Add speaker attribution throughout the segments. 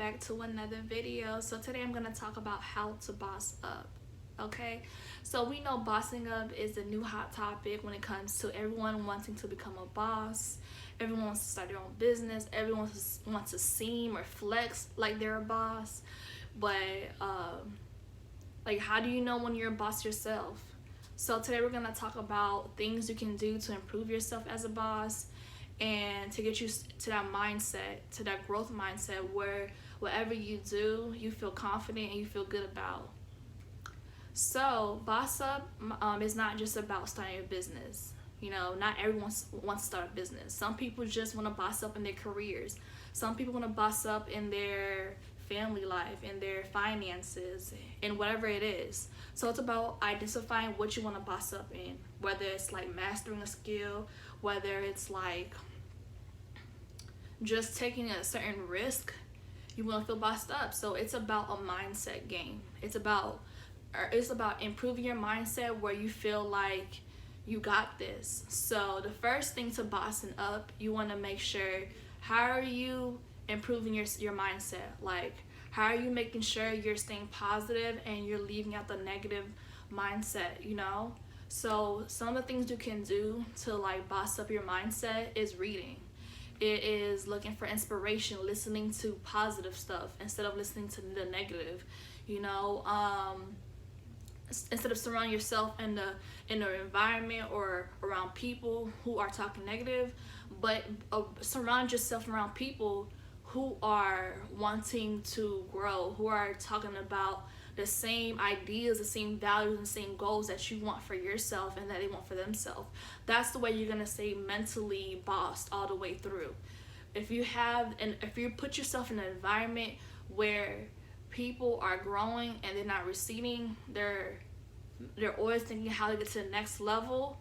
Speaker 1: back to another video. So today I'm going to talk about how to boss up. Okay, so we know bossing up is a new hot topic when it comes to everyone wanting to become a boss. Everyone wants to start their own business. Everyone wants to seem or flex like they're a boss. But like, how do you know when you're a boss yourself? So today we're going to talk about things you can do to improve yourself as a boss and to get you to that mindset, to that growth mindset where whatever you do, you feel confident and you feel good about. So boss up is not just about starting a business. You know, not everyone wants to start a business. Some people just want to boss up in their careers. Some people want to boss up in their family life, in their finances, in whatever it is. So it's about identifying what you want to boss up in, whether it's like mastering a skill, whether it's like just taking a certain risk. You want to feel bossed up. So it's about a mindset game. It's about improving your mindset where you feel like you got this. So the first thing to bossing up, you want to make sure, how are you improving your mindset? Like, how are you making sure you're staying positive and you're leaving out the negative mindset, you know? So some of the things you can do to like boss up your mindset is reading. It is looking for inspiration, listening to positive stuff instead of listening to the negative, you know? Instead of surrounding yourself in the environment or around people who are talking negative, but surround yourself around people who are wanting to grow, who are talking about the same ideas, the same values, and the same goals that you want for yourself and that they want for themselves. That's the way you're gonna stay mentally bossed all the way through. If you put yourself in an environment where people are growing and they're not receding, they're always thinking how to get to the next level,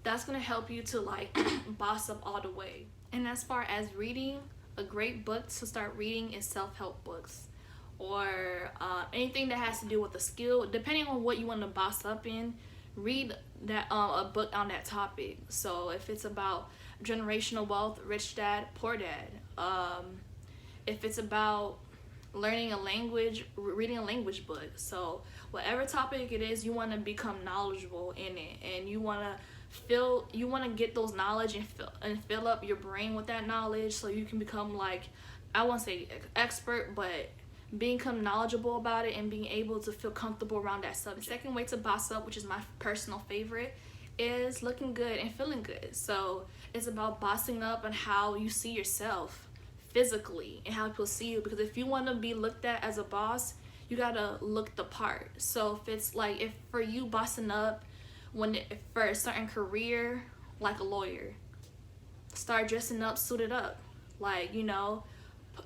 Speaker 1: that's gonna help you to like boss up all the way. And as far as reading, a great book to start reading is self-help books, or anything that has to do with a skill. Depending on what you want to boss up in, read that a book on that topic. So if it's about generational wealth, Rich Dad, Poor Dad. If it's about learning a language, reading a language book. So whatever topic it is, you want to become knowledgeable in it, and you want to get those knowledge and fill up your brain with that knowledge so you can become, like, I won't say expert, but become knowledgeable about it and being able to feel comfortable around that subject. The second way to boss up, which is my personal favorite, is looking good and feeling good. So it's about bossing up and how you see yourself physically and how people see you, because if you want to be looked at as a boss, you gotta look the part. So if it's like, if for you bossing up for a certain career, like a lawyer, start dressing up, suited up, like, you know,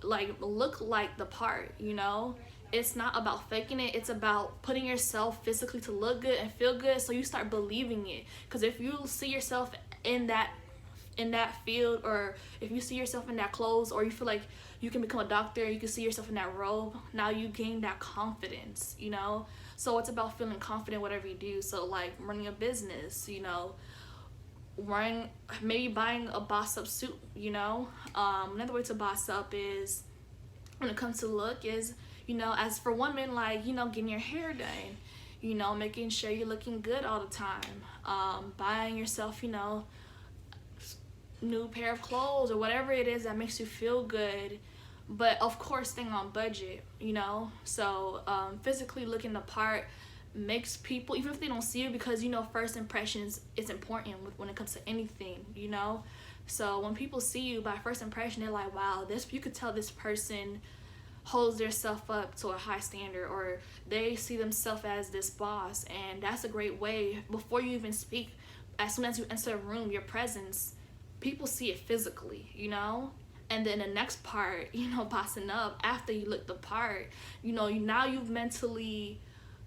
Speaker 1: like look like the part, you know. It's not about faking it, it's about putting yourself physically to look good and feel good, so you start believing it. Because if you see yourself in that field, or if you see yourself in that clothes, or you feel like you can become a doctor, you can see yourself in that robe, now you gain that confidence, you know. So it's about feeling confident whatever you do. So like running a business, you know, maybe buying a boss up suit, you know. Another way to boss up is, when it comes to look, is, you know, as for women, like, you know, getting your hair done, you know, making sure you're looking good all the time, buying yourself, you know, new pair of clothes or whatever it is that makes you feel good, but of course staying on budget, you know. So physically looking the part makes people, even if they don't see you, because, you know, first impressions is important when it comes to anything, you know. So when people see you by first impression, they're like, wow, you could tell this person holds their self up to a high standard, or they see themselves as this boss. And that's a great way, before you even speak, as soon as you enter a room, your presence, people see it physically, you know. And then the next part, you know, bossing up, after you look the part, you know, now you've mentally,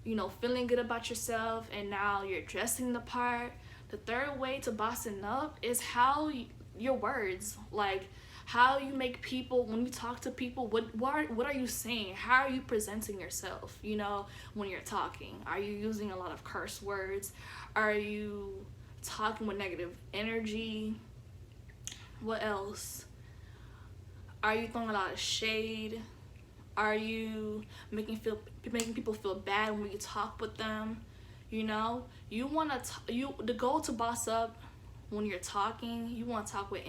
Speaker 1: you know, feeling good about yourself, and now you're dressing the part. The third way to bossing up is your words, like how you make people, when you talk to people, what are you saying? How are you presenting yourself, you know, when you're talking? Are you using a lot of curse words? Are you talking with negative energy? What else? Are you throwing a lot of shade? Are you making people feel bad when you talk with them? You know, you want to the goal to boss up when you're talking. You want to talk with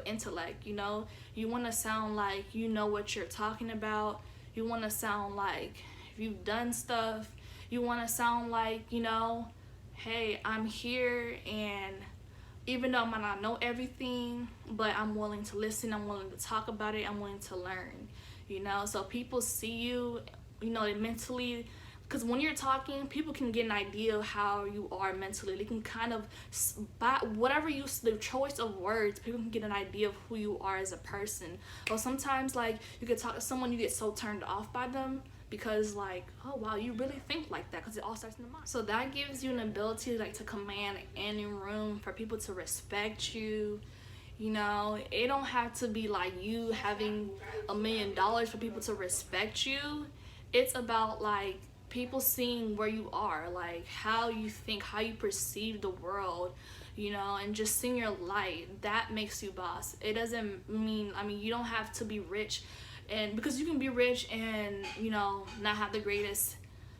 Speaker 1: intellect. You know, you want to sound like you know what you're talking about. You want to sound like if you've done stuff. You want to sound like, you know, hey, I'm here, and even though I might not know everything, but I'm willing to listen, I'm willing to talk about it, I'm willing to learn, you know? So people see you, you know, mentally, because when you're talking, people can get an idea of how you are mentally. They can kind of, by whatever the choice of words, people can get an idea of who you are as a person. Or sometimes, like, you could talk to someone, you get so turned off by them, because like, oh wow, you really think like that, because it all starts in the mind. So that gives you an ability like to command any room for people to respect you. You know, it don't have to be like you having $1 million for people to respect you. It's about like people seeing where you are, like how you think, how you perceive the world, you know, and just seeing your light. That makes you boss. It doesn't mean, I mean, you don't have to be rich, and because you can be rich and, you know, not have the greatest,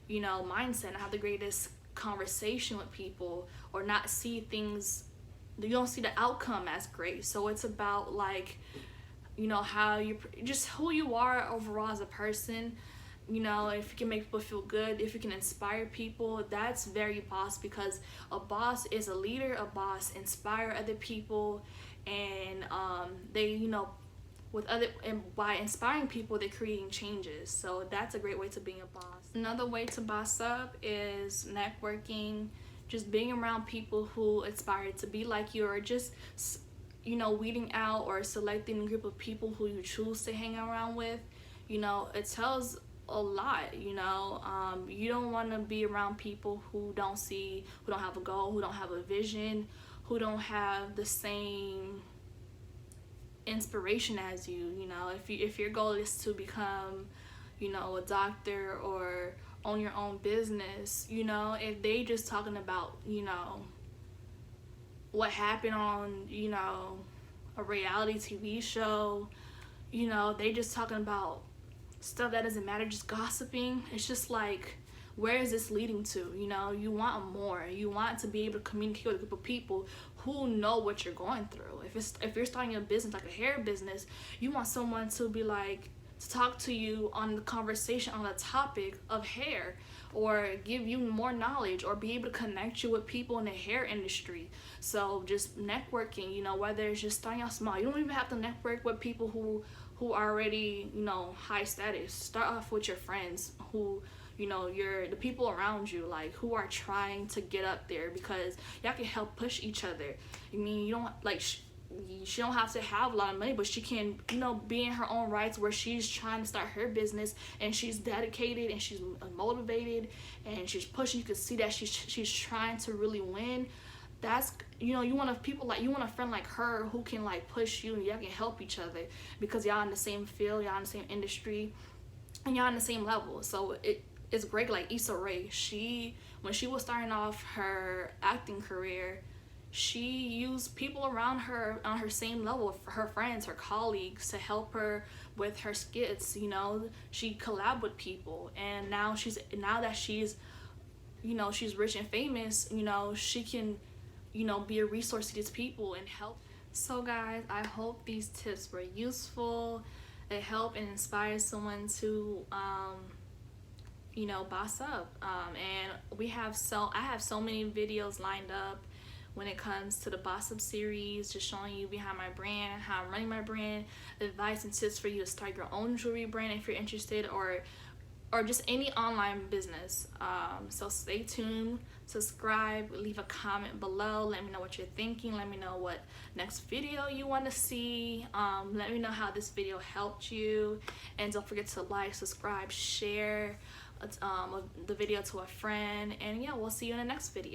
Speaker 1: you know, mindset, not have the greatest conversation with people, or not see things, you don't see the outcome as great. So it's about like, you know, how you just who you are overall as a person. You know, if you can make people feel good, if you can inspire people, that's very boss, because a boss is a leader. A boss inspire other people, and they, you know, and by inspiring people, they're creating changes. So that's a great way to being a boss. Another way to boss up is networking, just being around people who aspire to be like you, or just, you know, weeding out or selecting a group of people who you choose to hang around with. You know, it tells a lot. You know, you don't want to be around people who don't have a goal, who don't have a vision, who don't have the same inspiration as you. You know, if your goal is to become, you know, a doctor or own your own business, you know, if they just talking about, you know, what happened on, you know, a reality TV show, you know, they just talking about stuff that doesn't matter, just gossiping, it's just like, where is this leading to? You know, you want more. You want to be able to communicate with a group of people who know what you're going through. If you're starting a business, like a hair business, you want someone to be like, to talk to you on the conversation on the topic of hair, or give you more knowledge, or be able to connect you with people in the hair industry. So just networking, you know, whether it's just starting out small. You don't even have to network with people who are already, you know, high status. Start off with your friends who, you know, the people around you, like, who are trying to get up there, because y'all can help push each other. I mean, you don't, like, she don't have to have a lot of money, but she can, you know, be in her own rights, where she's trying to start her business, and she's dedicated, and she's motivated, and she's pushing. You can see that she's trying to really win. That's, you know, you want a friend like her who can like push you, and y'all can help each other, because y'all in the same field, y'all in the same industry, and y'all in the same level. So it's great. Like Issa Rae, when she was starting off her acting career, she used people around her on her same level, her friends, her colleagues, to help her with her skits. You know, she collabed with people, and now that she's, you know, she's rich and famous, you know, she can, you know, be a resource to these people and help. So guys, I hope these tips were useful. It helped and inspired someone to, you know, boss up. And I have so many videos lined up when it comes to the boss up series, just showing you behind my brand, how I'm running my brand, advice and tips for you to start your own jewelry brand if you're interested, or just any online business. So stay tuned, subscribe, leave a comment below, let me know what you're thinking, let me know what next video you want to see, let me know how this video helped you, and don't forget to like, subscribe, share the video to a friend, and yeah, we'll see you in the next video.